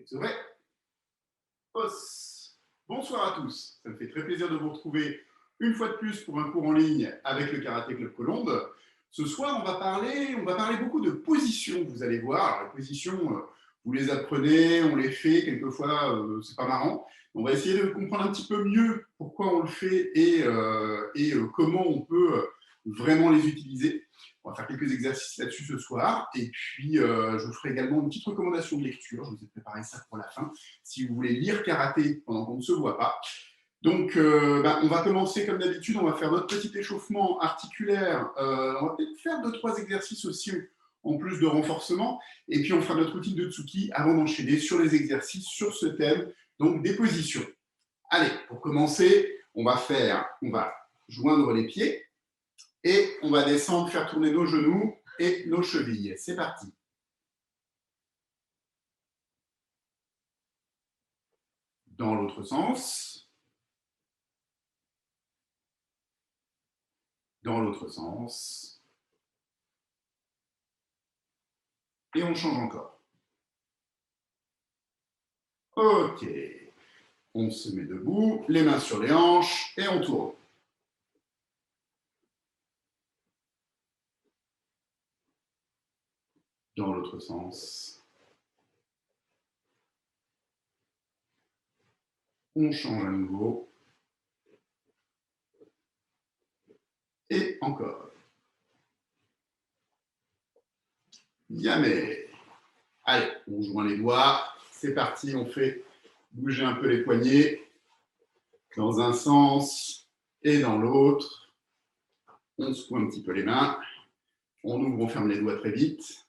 C'est vrai. Os. Bonsoir à tous. Ça me fait très plaisir de vous retrouver une fois de plus pour un cours en ligne avec le Karaté Club Colombe. Ce soir, on va parler beaucoup de positions, vous allez voir. Alors, les positions, vous les apprenez, on les fait, quelquefois, c'est pas marrant. On va essayer de comprendre un petit peu mieux pourquoi on le fait et comment on peut vraiment les utiliser. On va faire quelques exercices là-dessus ce soir. Et puis, je vous ferai également une petite recommandation de lecture. Je vous ai préparé ça pour la fin. Si vous voulez lire karaté pendant qu'on ne se voit pas. Donc, on va commencer comme d'habitude. On va faire notre petit échauffement articulaire. On va peut-être faire 2-3 exercices aussi en plus de renforcement. Et puis, on fera notre routine de Tsuki avant d'enchaîner sur les exercices sur ce thème, donc des positions. Allez, pour commencer, on va joindre les pieds. Et on va descendre, faire tourner nos genoux et nos chevilles. C'est parti. Dans l'autre sens. Dans l'autre sens. Et on change encore. Ok. On se met debout, les mains sur les hanches et on tourne. Dans l'autre sens. On change à nouveau. Et encore. Yamé. Allez, on joint les doigts. C'est parti, on fait bouger un peu les poignets dans un sens et dans l'autre. On secoue un petit peu les mains. On ouvre, on ferme les doigts très vite.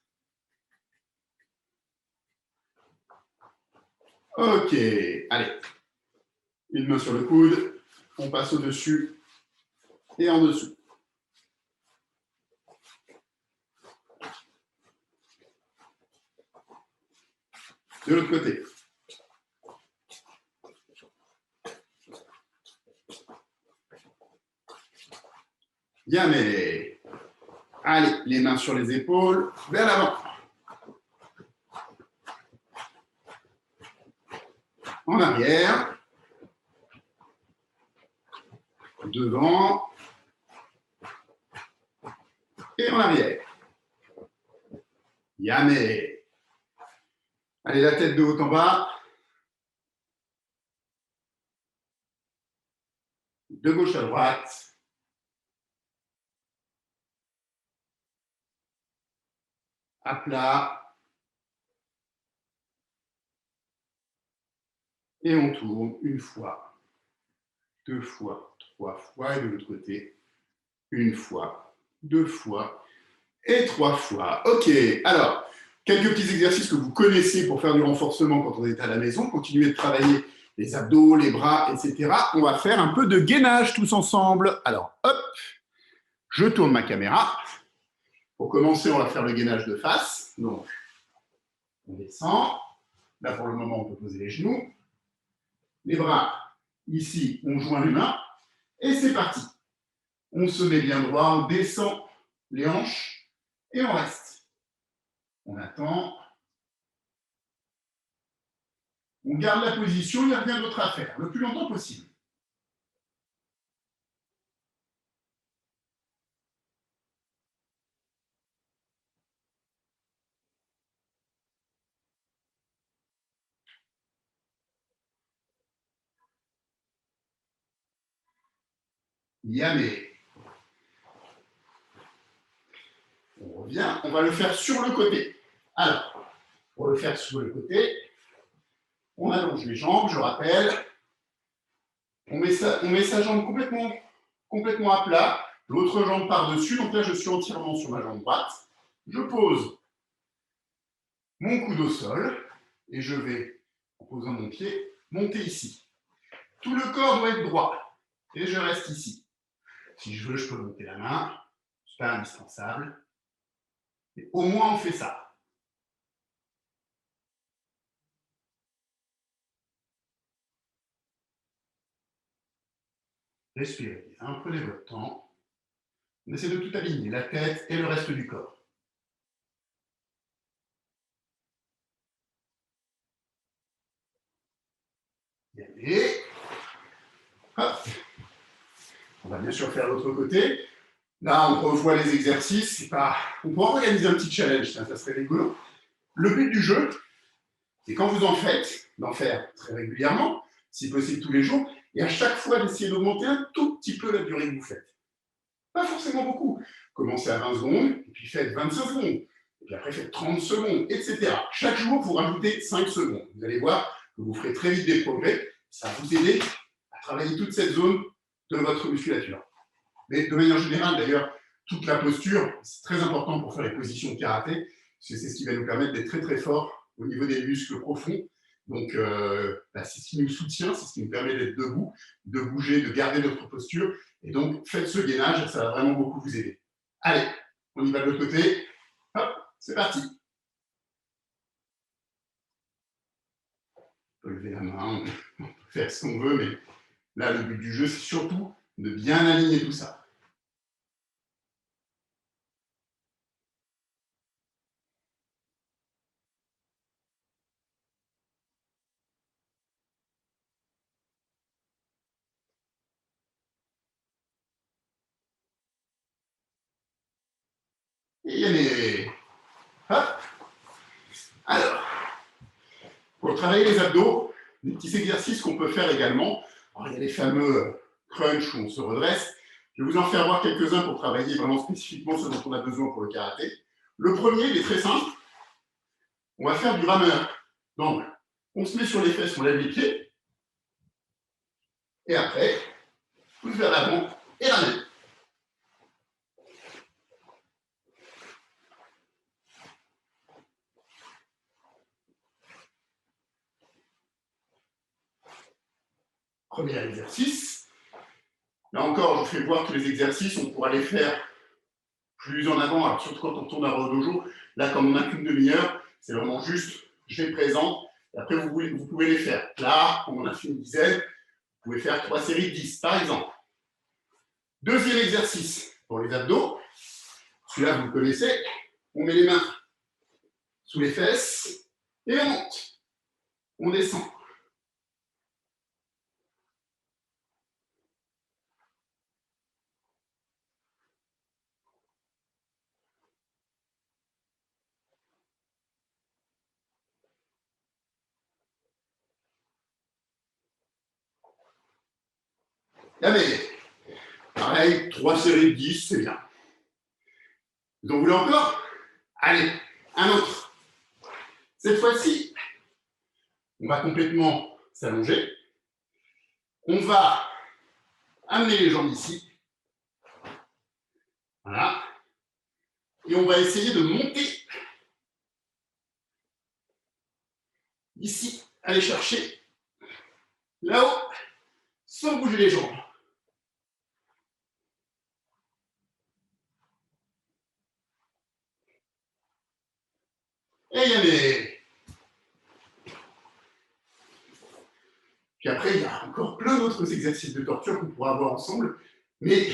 Ok, allez. Une main sur le coude. On passe au-dessus et en dessous. De l'autre côté. Yamé. Allez, les mains sur les épaules, vers l'avant. En arrière. Devant. Et en arrière. Yamé. Allez, la tête de haut en bas. De gauche à droite. À plat. Et on tourne une fois, 2 fois, 3 fois. Et de l'autre côté, une fois, 2 fois et 3 fois. Ok, alors, quelques petits exercices que vous connaissez pour faire du renforcement quand on est à la maison. Continuez de travailler les abdos, les bras, etc. On va faire un peu de gainage tous ensemble. Alors, hop, je tourne ma caméra. Pour commencer, on va faire le gainage de face. Donc, on descend. Là, pour le moment, on peut poser les genoux. Les bras, ici, on joint les mains. Et c'est parti. On se met bien droit, on descend les hanches et on reste. On attend. On garde la position, il n'y a rien d'autre à faire, le plus longtemps possible. Yamé. On revient, on va le faire sur le côté. Alors, pour le faire sur le côté, on allonge les jambes, je rappelle. On met sa jambe complètement à plat, l'autre jambe par-dessus. Donc là, je suis entièrement sur ma jambe droite. Je pose mon coude au sol et je vais, en posant mon pied, monter ici. Tout le corps doit être droit et je reste ici. Si je veux, je peux monter la main, ce n'est pas indispensable. Mais au moins, on fait ça. Respirez bien, prenez votre temps. On essaie de tout aligner, la tête et le reste du corps. Et hop. On va bien sûr faire l'autre côté. Là, on revoit les exercices. On pourra organiser un petit challenge, ça serait rigolo. Le but du jeu, c'est quand vous en faites, d'en faire très régulièrement, si possible tous les jours, et à chaque fois d'essayer d'augmenter un tout petit peu la durée que vous faites. Pas forcément beaucoup. Commencez à 20 secondes, et puis faites 25 secondes, et puis après faites 30 secondes, etc. Chaque jour, vous rajoutez 5 secondes. Vous allez voir que vous ferez très vite des progrès. Ça va vous aider à travailler toute cette zone de votre musculature. Mais de manière générale, d'ailleurs, toute la posture, c'est très important pour faire les positions de karaté, parce que c'est ce qui va nous permettre d'être très très fort au niveau des muscles profonds. Donc, c'est ce qui nous soutient, c'est ce qui nous permet d'être debout, de bouger, de garder notre posture. Et donc, faites ce gainage, ça va vraiment beaucoup vous aider. Allez, on y va de l'autre côté. Hop, c'est parti. On peut lever la main, on peut faire ce qu'on veut, mais là, le but du jeu, c'est surtout de bien aligner tout ça. Et allez, hop. Alors, pour travailler les abdos, des petits exercices qu'on peut faire également. Alors, il y a les fameux crunch où on se redresse. Je vais vous en faire voir quelques-uns pour travailler vraiment spécifiquement ce dont on a besoin pour le karaté. Le premier, il est très simple. On va faire du rameur. Donc, on se met sur les fesses, on lève les pieds. Et après, pousse vers l'avant et ramène. Premier exercice. Là encore, je vous fais voir que les exercices, on pourra les faire plus en avant, alors surtout quand on tourne à dojo. Là, comme on n'a qu'une demi-heure, c'est vraiment juste, je les présente, et après, vous pouvez les faire. Là, on en a fait une dizaine, vous pouvez faire 3 séries de 10, par exemple. Deuxième exercice pour les abdos. Celui-là, vous le connaissez. On met les mains sous les fesses et on monte. On descend. Allez, pareil, 3 séries de 10, c'est bien. Vous en voulez encore? Allez, un autre. Cette fois-ci, on va complètement s'allonger. On va amener les jambes ici. Voilà. Et on va essayer de monter ici, aller chercher là-haut, sans bouger les jambes. Et y aller. Puis après, il y a encore plein d'autres exercices de torture qu'on pourra voir ensemble, mais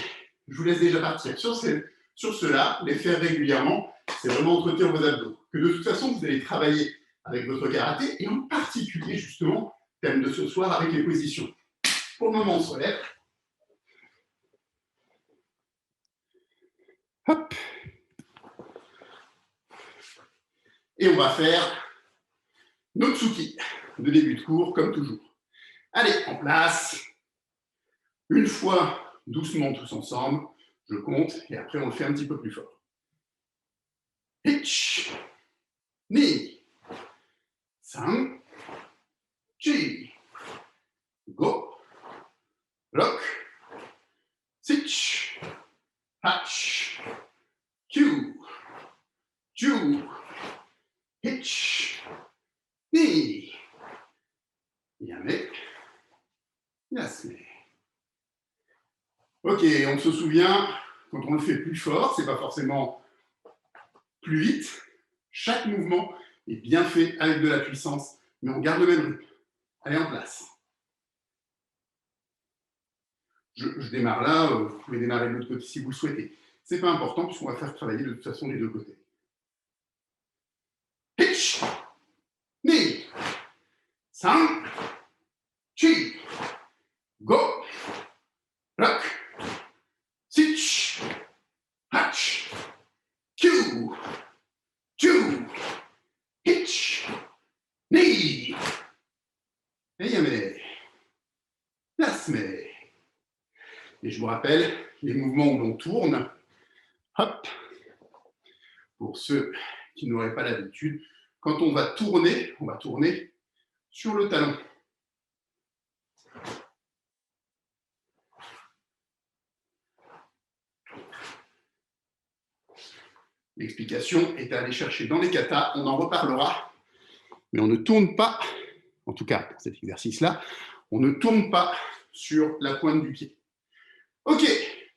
je vous laisse déjà partir sur ceux-là, les faire régulièrement, c'est vraiment entretenir vos abdos. Que de toute façon, vous allez travailler avec votre karaté, et en particulier, justement, thème de ce soir, avec les positions. Pour le moment, on se relève. Hop. Et on va faire notre Tsuki de début de cours, comme toujours. Allez, en place. Une fois, doucement tous ensemble, je compte, et après on le fait un petit peu plus fort. Hitch, ni, san, chi, go, lock, sitch, hatch, kyu, ju, hitch, ni, yame, yasme. Ok, on se souvient, quand on le fait plus fort, c'est pas forcément plus vite. Chaque mouvement est bien fait avec de la puissance, mais on garde le même rythme. Allez, en place. Je démarre là, vous pouvez démarrer de l'autre côté si vous le souhaitez. C'est pas important puisqu'on va faire travailler de toute façon les deux côtés. Hitch, ni, san, chi, Et yame. Yasme. Et je vous rappelle les mouvements où l'on tourne. Hop. Pour ceux qui n'auraient pas l'habitude, quand on va tourner sur le talon. L'explication est à aller chercher dans les katas, on en reparlera, mais on ne tourne pas, en tout cas pour cet exercice-là, on ne tourne pas sur la pointe du pied. Ok,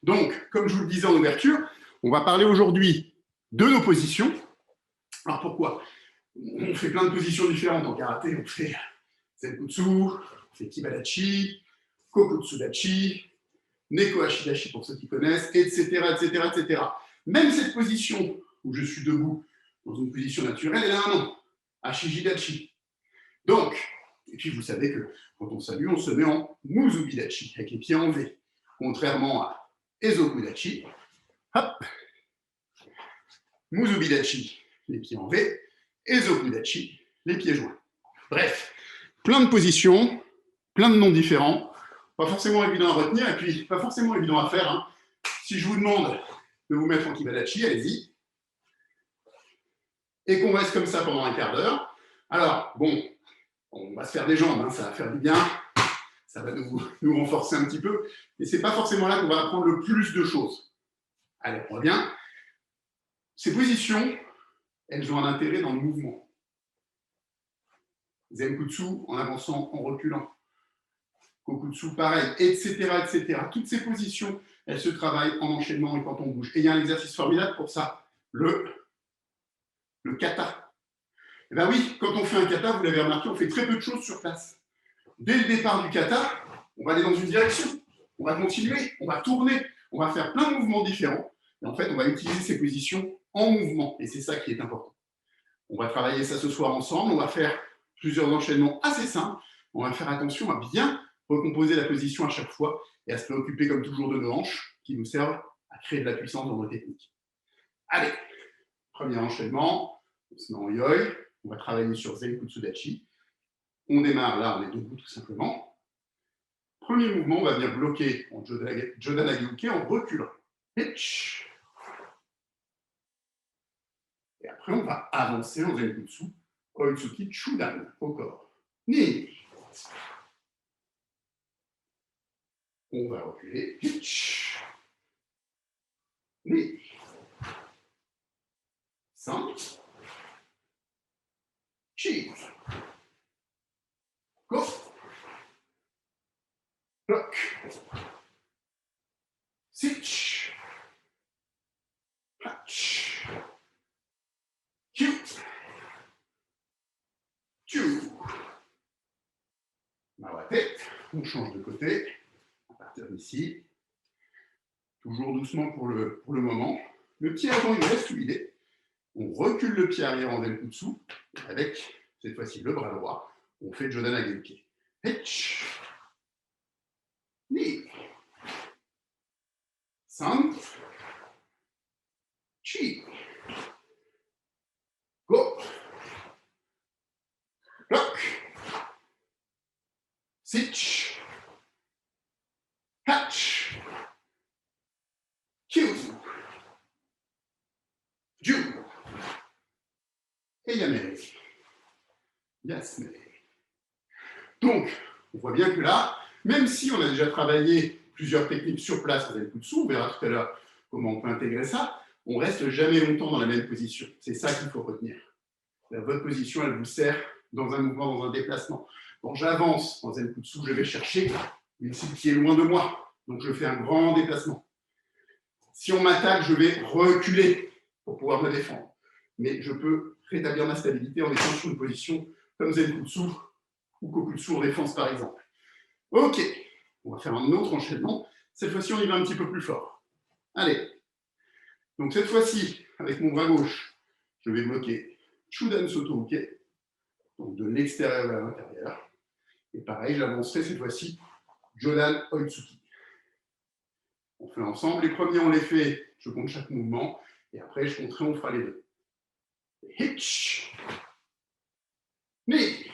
donc comme je vous le disais en ouverture, on va parler aujourd'hui de nos positions. Alors pourquoi? On fait plein de positions différentes en karaté, on fait Zenkutsu, on fait Kibadachi, Kokutsudachi, Neko Ashidashi pour ceux qui connaissent, etc., etc., etc. Même cette position où je suis debout dans une position naturelle, elle a un nom, Ashijidachi. Donc, et puis vous savez que quand on salue, on se met en Muzubidachi, avec les pieds en V, contrairement à Ezokudachi. Hop, Muzubidachi, les pieds en V, Ezokudachi, les pieds joints. Bref, plein de positions, plein de noms différents, pas forcément évident à retenir, et puis pas forcément évident à faire. Hein. Si je vous demande de vous mettre en Kibadachi, allez-y, et qu'on reste comme ça pendant un quart d'heure, alors, bon, on va se faire des jambes, hein, ça va faire du bien, ça va nous renforcer un petit peu, mais ce n'est pas forcément là qu'on va apprendre le plus de choses. Allez, on revient. Ces positions, elles ont un intérêt dans le mouvement. Zenkutsu en avançant, en reculant. Kokutsu, pareil, etc., etc. Toutes ces positions, elles se travaillent en enchaînement et quand on bouge. Et il y a un exercice formidable pour ça, le kata. Eh bien oui, quand on fait un kata, vous l'avez remarqué, on fait très peu de choses sur place. Dès le départ du kata, on va aller dans une direction, on va continuer, on va tourner, on va faire plein de mouvements différents. Et en fait, on va utiliser ces positions en mouvement. Et c'est ça qui est important. On va travailler ça ce soir ensemble, on va faire plusieurs enchaînements assez simples. On va faire attention à bien recomposer la position à chaque fois et à se préoccuper comme toujours de nos hanches qui nous servent à créer de la puissance dans nos techniques. Allez, premier enchaînement, on se met en yoi, on va travailler sur Zenkutsudachi. On démarre là, on est debout tout simplement. Premier mouvement, on va venir bloquer en Jodan-Agyuke en reculant. Hitch. Et après, on va avancer en Zenkutsu, Oitsuki Chudan au corps. Ni. On va reculer. Hitch. Ni. 5. Chi. Go. Bloc. Sitch. Hatch. Q. Chu. Nawate. On change de côté. À partir d'ici. Toujours doucement pour le moment. Le pied avant, il reste où il est. On recule le pied arrière en Zenkutsu. Avec, cette fois-ci, le bras droit. On fait Jodan-Agyuke. Hitch. Ni. 5. Chi. Go. Bloc. Sitch. Hatch. Q. Ju. Et Yame. Yasme. Donc, on voit bien que là, même si on a déjà travaillé plusieurs techniques sur place, vous avez le coup de sous, on verra tout à l'heure comment on peut intégrer ça, on reste jamais longtemps dans la même position. C'est ça qu'il faut retenir. Votre position, elle vous sert dans un mouvement, dans un déplacement. Quand j'avance dans Zenkutsu, je vais chercher une cible qui est loin de moi. Donc, je fais un grand déplacement. Si on m'attaque, je vais reculer pour pouvoir me défendre. Mais je peux rétablir ma stabilité en étant sur une position comme Zenkutsu ou Kokutsu en défense, par exemple. Ok, on va faire un autre enchaînement. Cette fois-ci, on y va un petit peu plus fort. Allez. Donc, cette fois-ci, avec mon bras gauche, je vais bloquer Chudan Soto-Uke, donc de l'extérieur vers l'intérieur. Et pareil, j'avancerai cette fois-ci Jodan Oitsuki. On fait ensemble. Les premiers, on les fait, je compte chaque mouvement. Et après, je compterai, on fera les deux. Hitch. Ni.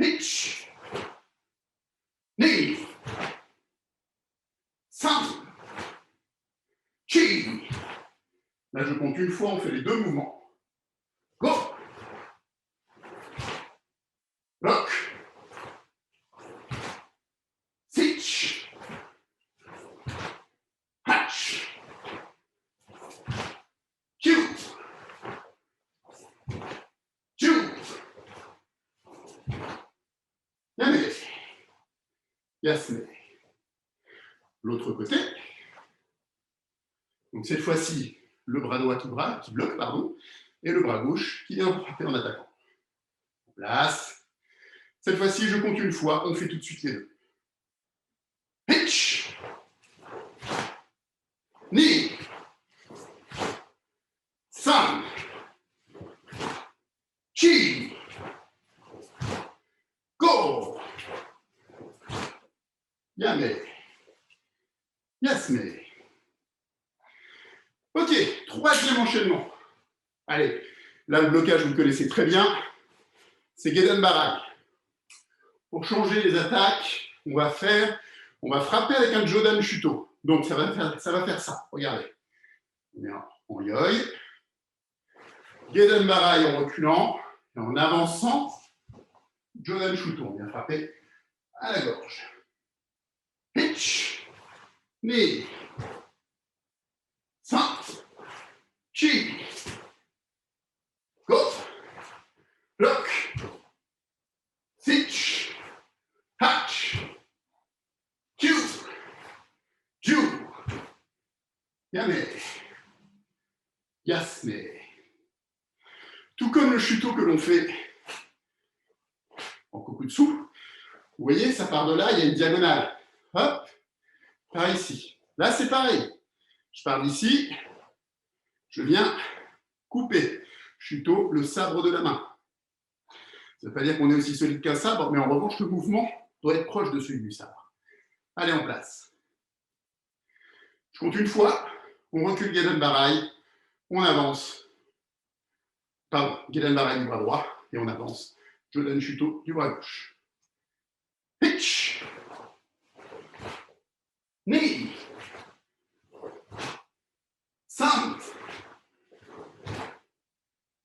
Hitch. Knee. Sun. Chi. Là, je compte une fois, on fait les deux mouvements. Go. Lock. Sitch. Hatch. Q. Ju. Yame. Yasme. L'autre côté. Donc cette fois-ci, le bras droit qui bloque, pardon, et le bras gauche qui vient frapper en attaquant. En place. Cette fois-ci, je compte une fois, on fait tout de suite les deux. Hitch. Knee. Sun. Chi. Go. Yame. Yasme. Ok, troisième enchaînement. Allez, là le blocage, vous le connaissez très bien, c'est Gedan Barai. Pour changer les attaques, on va frapper avec un Jodan Shuto. Donc ça va faire ça, regardez. On est en yoi, Gedan Barai en reculant, et en avançant, Jodan Shuto, on vient frapper à la gorge. Hitch, knee, sant, chi, go, lock, sitch, hatch, Q, Ju, Yame, Yasme. Tout comme le Shuto que l'on fait en Kokutsu, vous voyez, ça part de là, il y a une diagonale. Hop, par ici. Là, c'est pareil. Je pars d'ici, je viens couper. Shuto, le sabre de la main. Ça ne veut pas dire qu'on est aussi solide qu'un sabre, mais en revanche, le mouvement doit être proche de celui du sabre. Allez, en place. Je compte une fois, on recule Gedan Barai, on avance. Pardon, Gedan Barai du bras droit, et on avance. Jodan Shuto du bras gauche. Hitch. Knee. Sun.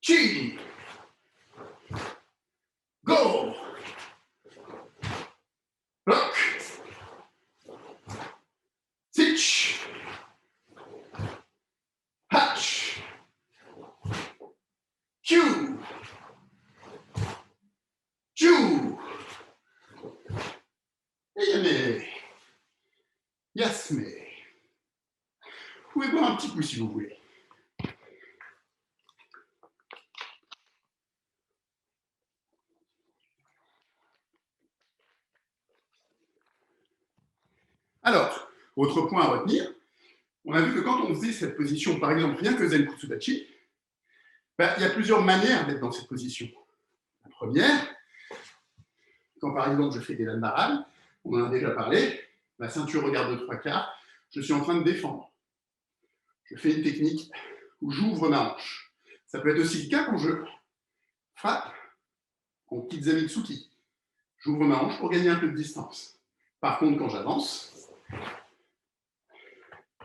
Chi. Go. Lock. Sitch. Hatch. Q. Ju. Et Yame. Yasme. Vous pouvez boire un petit coup si vous voulez. Alors, autre point à retenir, on a vu que quand on faisait cette position, par exemple, rien que Zen Kutsudachi, il y a plusieurs manières d'être dans cette position. La première, quand par exemple je fais des Barai, on en a déjà parlé, ma ceinture regarde de 3/4, je suis en train de défendre. Je fais une technique où j'ouvre ma hanche. Ça peut être aussi le cas quand je frappe en Kizamitsuki. J'ouvre ma hanche pour gagner un peu de distance. Par contre, quand j'avance,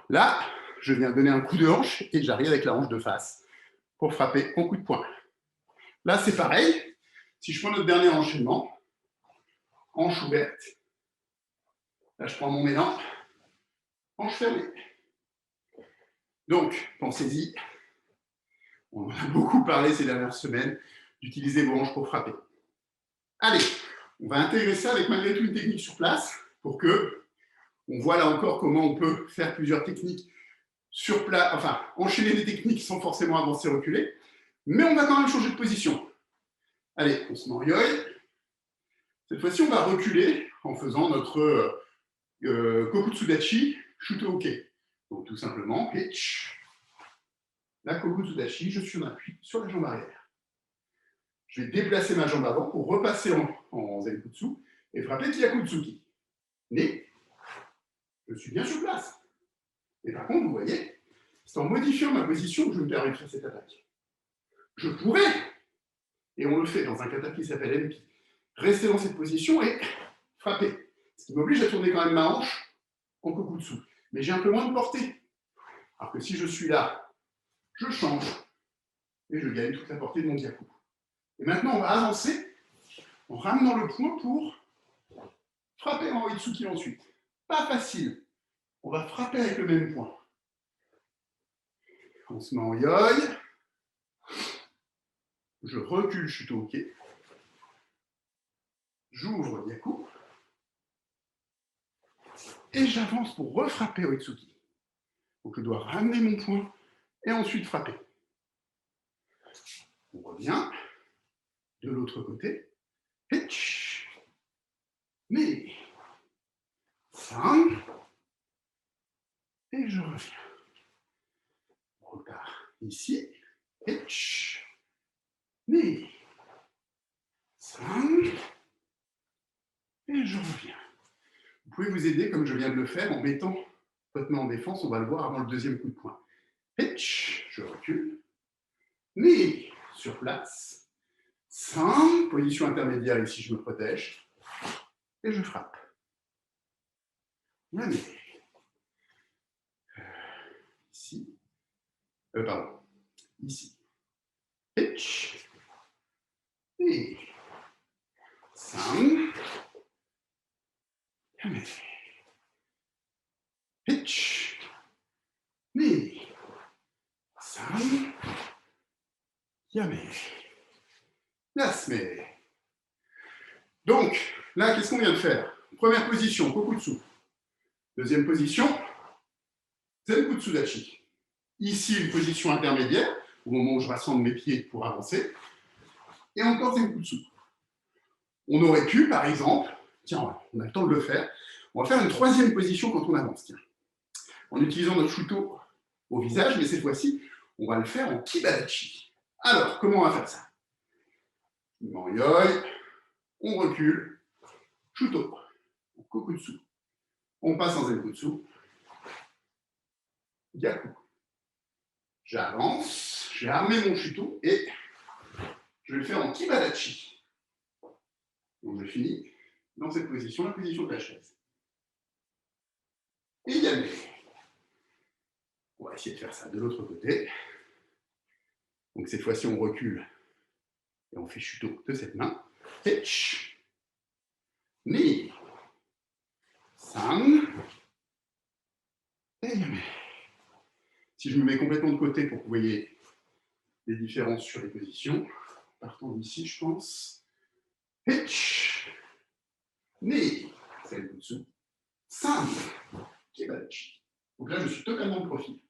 là, je viens donner un coup de hanche et j'arrive avec la hanche de face pour frapper en coup de poing. Là, c'est pareil. Si je prends notre dernier enchaînement, hanche ouverte. Là, je prends mon élan, hanche fermée. Donc, pensez-y. On en a beaucoup parlé ces dernières semaines d'utiliser vos hanches pour frapper. Allez, on va intégrer ça avec malgré tout une technique sur place pour que on voit là encore comment on peut faire plusieurs techniques sur place, enfin, enchaîner des techniques sans forcément avancer, reculer, mais on va quand même changer de position. Allez, on se met en yoi. Cette fois-ci, on va reculer en faisant notre Kokutsudachi Shuto-oke. Donc, tout simplement, hitch. La Kokutsudachi, je suis en appui sur la jambe arrière. Je vais déplacer ma jambe avant pour repasser en Zenkutsu et frapper Kiyakutsuki. Mais, je suis bien sur place. Et par contre, vous voyez, c'est en modifiant ma position que je me permets de faire cette attaque. Je pourrais, et on le fait dans un kata qui s'appelle Enki, rester dans cette position et frapper. Ce qui m'oblige à tourner quand même ma hanche en kokutsu. Mais j'ai un peu moins de portée. Alors que si je suis là, je change et je gagne toute la portée de mon gyaku. Et maintenant, on va avancer en ramenant le point pour frapper en Oitsuki ensuite. Pas facile. On va frapper avec le même point. On se met en yoi. Je recule Shutoke. J'ouvre Gyaku. Et j'avance pour refrapper Oitsuki. Donc je dois ramener mon point et ensuite frapper. On revient de l'autre côté. Hitch. Mais. San. Et je reviens. On repart ici. Hitch. Mais. San. Et je reviens. Vous pouvez vous aider, comme je viens de le faire, en mettant votre main en défense. On va le voir avant le deuxième coup de poing. Hitch. Je recule. Mais. Sur place. San. Position intermédiaire, ici je me protège. Et je frappe. Mais. Ici. Pardon. Ici. Hitch. Et. San. Yame. Hitch. Mais. San. Yame. Yasme. Donc, là, qu'est-ce qu'on vient de faire? Première position, kokutsu. Deuxième position, Zenkutsu Dachi. Ici, une position intermédiaire, au moment où je rassemble mes pieds pour avancer. Et encore Zenkutsu. On aurait pu, par exemple, tiens, on a le temps de le faire, on va faire une troisième position quand on avance, tiens. En utilisant notre shuto au visage, mais cette fois-ci, on va le faire en kibadachi. Alors, comment on va faire ça? En yoi, on recule, shuto, kokutsu. On passe en Zenkutsu. Gyaku. J'avance, j'ai armé mon shuto et je vais le faire en kibadachi. Donc je finis dans cette position, la position de la chaise. Et yame. On va essayer de faire ça de l'autre côté. Donc cette fois-ci, on recule et on fait shuto de cette main. Hitch. Ni. San. Et yame. Si je me mets complètement de côté pour que vous voyez les différences sur les positions, partons d'ici, je pense. Hitch. Ni. Zenkutsu. San. Kibadachi. Donc là, je suis totalement de profil.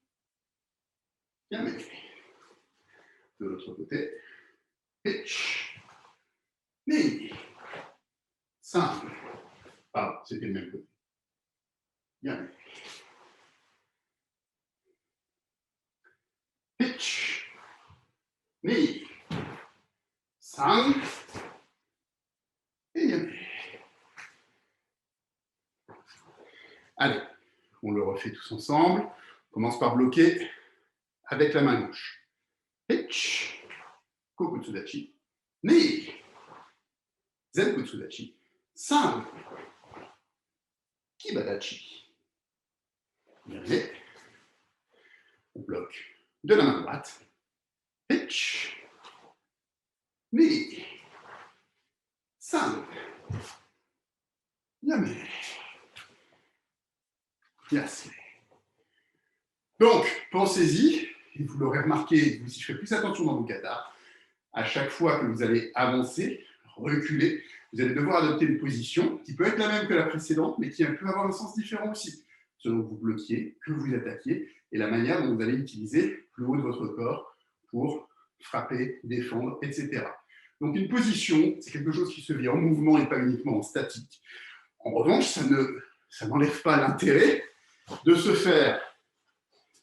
Yame. De l'autre côté. Hitch. Ni. San. Pardon, c'était le même côté. Yame. Hitch. Ni. San. Et yame. Allez, on le refait tous ensemble. On commence par bloquer avec la main gauche. Hitch. Kokutsu Dachi. Ni. Zenkutsu Dachi. San. Kibadachi. Yame. On bloque de la main droite. Hitch. Ni. San. Yame. Yasme. Donc, pensez-y, et vous l'aurez remarqué, vous y ferez plus attention dans vos katas. À chaque fois que vous allez avancer, reculer, vous allez devoir adopter une position qui peut être la même que la précédente, mais qui peut avoir un sens différent aussi, selon que vous bloquiez, que vous attaquiez, et la manière dont vous allez utiliser le haut de votre corps pour frapper, défendre, etc. Donc une position, c'est quelque chose qui se vit en mouvement et pas uniquement en statique. En revanche, ça n'enlève pas l'intérêt de se faire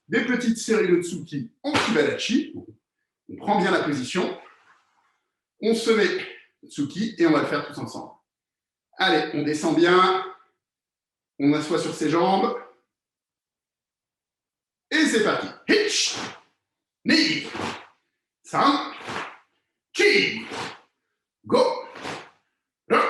des petites séries de tsuki en kibadachi. On prend bien la position, on se met tsuki et on va le faire tous ensemble. Allez, on descend bien, on assoit sur ses jambes et c'est parti. Hitch, ni, san, chi, go, ra,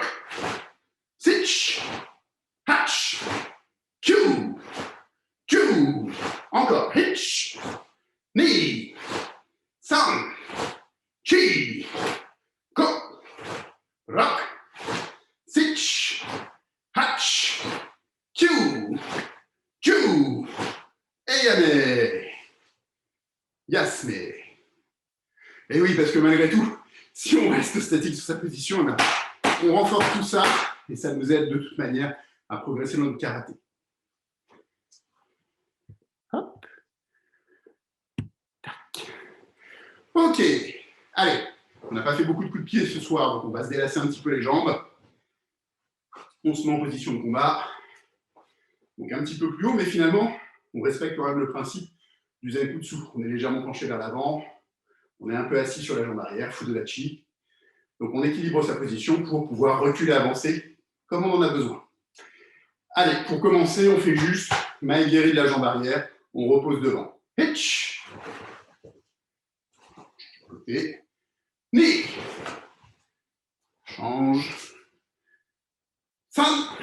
Et oui, parce que malgré tout, si on reste statique sur sa position, eh bien, on renforce tout ça et ça nous aide de toute manière à progresser dans notre karaté. Hop. Tac. Ok. Allez, on n'a pas fait beaucoup de coups de pied ce soir, donc on va se délasser un petit peu les jambes. On se met en position de combat. Donc un petit peu plus haut, mais finalement, on respecte quand même le principe du Zaikutsu. On est légèrement penché vers l'avant, on est un peu assis sur la jambe arrière, Fudodachi. Donc on équilibre sa position pour pouvoir reculer, avancer comme on en a besoin. Allez, pour commencer, on fait juste Maegiri de la jambe arrière, on repose devant. Hitch. Côté. Ni. Change. San.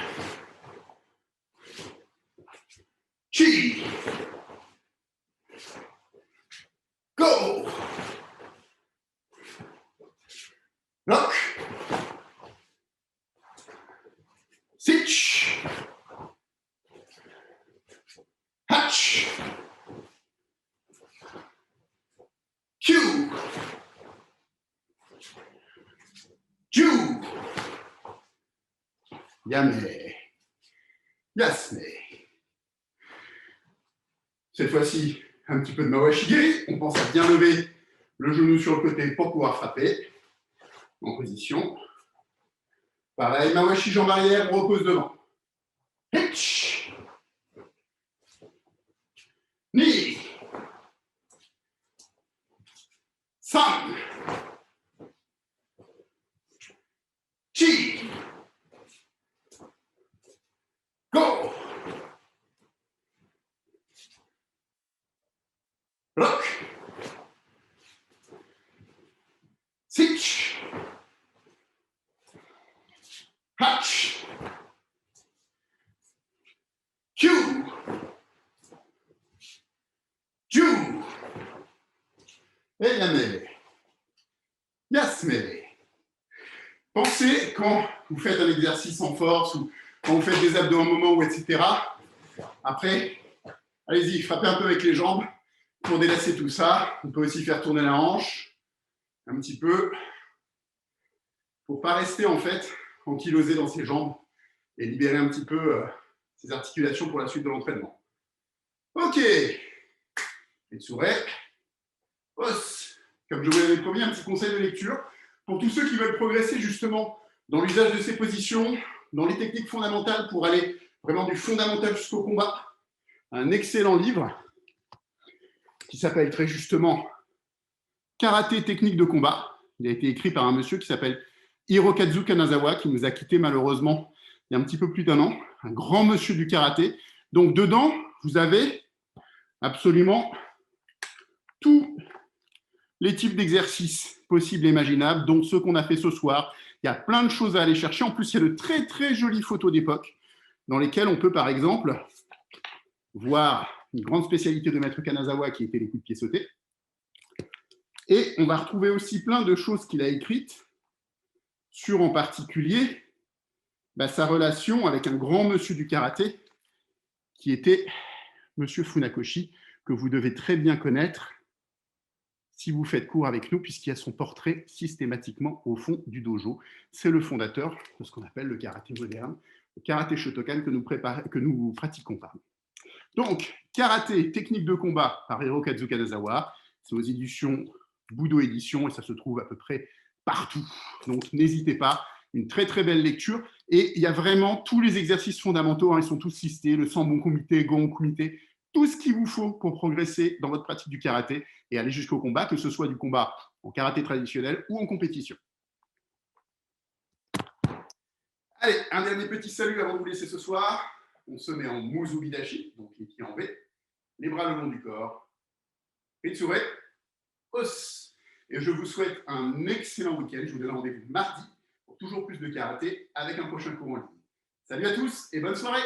Chi. Go. Lock. Sitch. Hatch. Q. Ju. Yame. Yasme. Cette fois-ci, un petit peu de Mawashigiri. On pense à bien lever le genou sur le côté pour pouvoir frapper. En position. Pareil, Mawashi jambe arrière, on repose devant. Hitch. Ni. San. Chi. Go. Lock. Sitch. Hatch. Q. Ju. Et Yame. Yasme. Pensez quand vous faites un exercice en force ou quand vous faites des abdos un moment ou etc. Après, allez-y, frappez un peu avec les jambes pour délasser tout ça. On peut aussi faire tourner la hanche un petit peu pour ne pas rester en fait ankylosé dans ses jambes et libérer un petit peu ses articulations pour la suite de l'entraînement. Ok. Etsure. Os. Comme je vous l'avais promis, un petit conseil de lecture pour tous ceux qui veulent progresser justement dans l'usage de ces positions, dans les techniques fondamentales pour aller vraiment du fondamental jusqu'au combat. Un excellent livre qui s'appelle très justement Karaté technique de combat. Il a été écrit par un monsieur qui s'appelle Hirokazu Kanazawa, qui nous a quittés malheureusement il y a un petit peu plus d'un an, un grand monsieur du karaté. Donc dedans, vous avez absolument tous les types d'exercices possibles et imaginables, dont ceux qu'on a fait ce soir. Il y a plein de choses à aller chercher. En plus, il y a de très, très jolies photos d'époque dans lesquelles on peut, par exemple, voir une grande spécialité de Maître Kanazawa qui était les coups de pied sautés. Et on va retrouver aussi plein de choses qu'il a écrites sur, en particulier, sa relation avec un grand monsieur du karaté qui était monsieur Funakoshi, que vous devez très bien connaître si vous faites cours avec nous, puisqu'il y a son portrait systématiquement au fond du dojo. C'est le fondateur de ce qu'on appelle le karaté moderne, le karaté Shotokan que nous pratiquons. Donc, karaté, technique de combat par Hirokazu Kanazawa, c'est aux éditions Budo Édition et ça se trouve à peu près partout. Donc, n'hésitez pas, une très très belle lecture. Et il y a vraiment tous les exercices fondamentaux, ils sont tous listés, le Sambon Kumite, Gon Kumite, tout ce qu'il vous faut pour progresser dans votre pratique du karaté et aller jusqu'au combat, que ce soit du combat en karaté traditionnel ou en compétition. Allez, un dernier petit salut avant de vous laisser ce soir. On se met en Muzubidashi, donc les pieds en V, les bras le long du corps. Etsure, os. Et je vous souhaite un excellent week-end. Je vous donne rendez-vous mardi pour toujours plus de karaté avec un prochain cours en ligne. Salut à tous et bonne soirée!